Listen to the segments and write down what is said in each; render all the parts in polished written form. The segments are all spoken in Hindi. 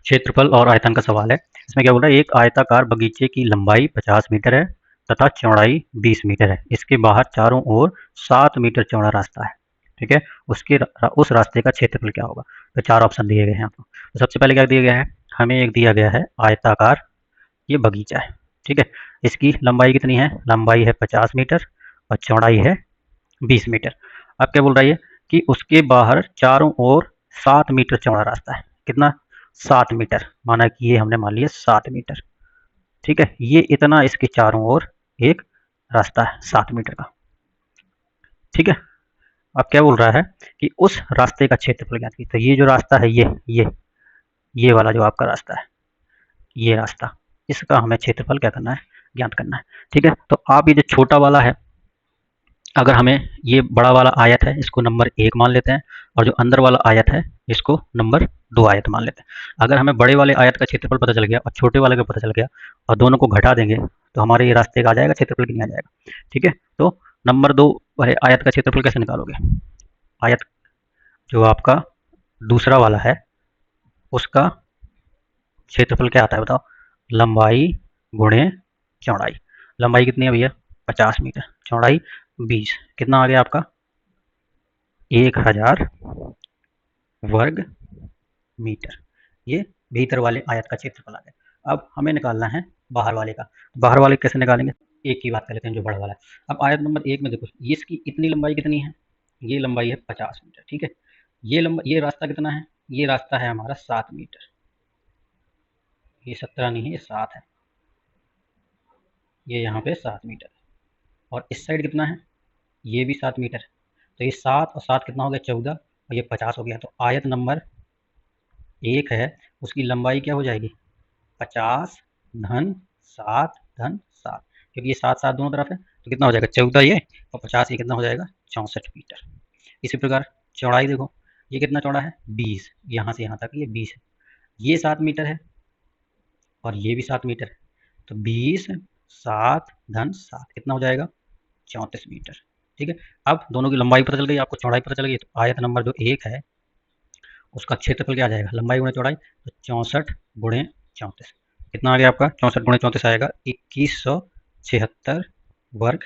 क्षेत्रफल और आयतन का सवाल है। इसमें क्या बोल रहा है, एक आयताकार बगीचे की लंबाई 50 मीटर है तथा चौड़ाई 20 मीटर है। इसके बाहर चारों ओर 7 मीटर चौड़ा रास्ता है। ठीक है, उस रास्ते का क्षेत्रफल क्या होगा? तो 4 ऑप्शन दिए गए हैं आपको। तो सबसे पहले क्या दिया गया है, हमें एक दिया गया है आयताकार ये बगीचा है। ठीक है, इसकी लंबाई कितनी है? लंबाई है 50 मीटर और चौड़ाई है 20 मीटर। अब क्या बोल रहा है कि उसके बाहर चारों ओर 7 मीटर चौड़ा रास्ता है। कितना? 7 मीटर। माना कि ये हमने मान लिया 7 मीटर। ठीक है, ये इतना इसके चारों ओर एक रास्ता है 7 मीटर का। ठीक है, अब क्या बोल रहा है कि उस रास्ते का क्षेत्रफल ज्ञात कीजिए। तो ये जो रास्ता है, ये वाला जो आपका रास्ता है, ये रास्ता, इसका हमें क्षेत्रफल क्या करना है? ज्ञात करना है। ठीक है, तो आप ये जो छोटा वाला है, अगर हमें ये बड़ा वाला आयत है इसको नंबर 1 मान लेते हैं और जो अंदर वाला आयत है इसको नंबर 2 आयत मान लेते हैं। अगर हमें बड़े वाले आयत का क्षेत्रफल पता चल गया और छोटे वाले का पता चल गया और दोनों को घटा देंगे तो हमारे ये रास्ते का आ जाएगा क्षेत्रफल कितना आ जाएगा। ठीक है, तो नंबर 2 वाले आयत का क्षेत्रफल कैसे निकालोगे? आयत जो आपका दूसरा वाला है उसका क्षेत्रफल क्या आता है बताओ? लंबाई गुणे चौड़ाई। लंबाई कितनी है भैया? 50 मीटर। चौड़ाई 20। कितना आ गया आपका? 1000 वर्ग मीटर। ये भीतर वाले आयत का क्षेत्रफल आ गया। अब हमें निकालना है बाहर वाले का। बाहर वाले कैसे निकालेंगे? एक की बात कर लेते हैं जो बड़ा वाला है। अब आयत नंबर 1 में देखो, ये इसकी इतनी लंबाई कितनी है? ये लंबाई है 50 मीटर। ठीक है, ये रास्ता कितना है? ये रास्ता है हमारा 7 मीटर। ये 17 नहीं है, ये 7 है। ये यहाँ पे 7 मीटर है। और इस साइड कितना है? ये भी 7 मीटर है। तो ये 7 और 7 कितना हो गया? 14 और ये 50 हो गया। तो आयत नंबर 1 है, उसकी लंबाई क्या हो जाएगी? 50 धन 7 धन 7, क्योंकि ये 7 7 दोनों तरफ है तो कितना हो जाएगा? 14 ये और 50 ये कितना हो जाएगा? 64 मीटर। इसी प्रकार चौड़ाई देखो, ये कितना चौड़ा है? 20। यहाँ से यहाँ तक ये 20 है। ये 7 मीटर है और ये भी 7 मीटर है। तो 20 7 धन 7 कितना हो जाएगा? 34 मीटर। ठीक है, अब दोनों की लंबाई पता चल गई, आपको चौड़ाई पता चल गई। तो आयत नंबर जो 1 है उसका क्षेत्रफल क्या आ जाएगा? लंबाई गुणे चौड़ाई, तो 64 गुणे 34 कितना आ गया आपका? 64 गुणे 34 आएगा 2176 वर्ग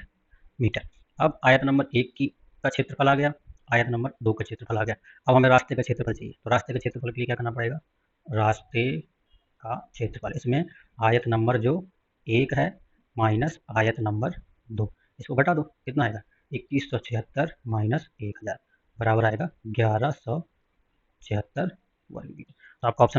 मीटर। अब आयत नंबर 1 की का क्षेत्रफल आ गया, आयत नंबर 2 का क्षेत्रफल आ गया। अब हमें रास्ते का क्षेत्रफल चाहिए। तो रास्ते के क्षेत्रफल के लिए क्या करना पड़ेगा? रास्ते का क्षेत्रफल, इसमें आयत नंबर जो 1 है माइनस आयत नंबर 2, इसको घटा दो। कितना आएगा? 2176 माइनस 1000 बराबर आएगा 1176 वर्ग मीटर। तो आपका ऑप्शन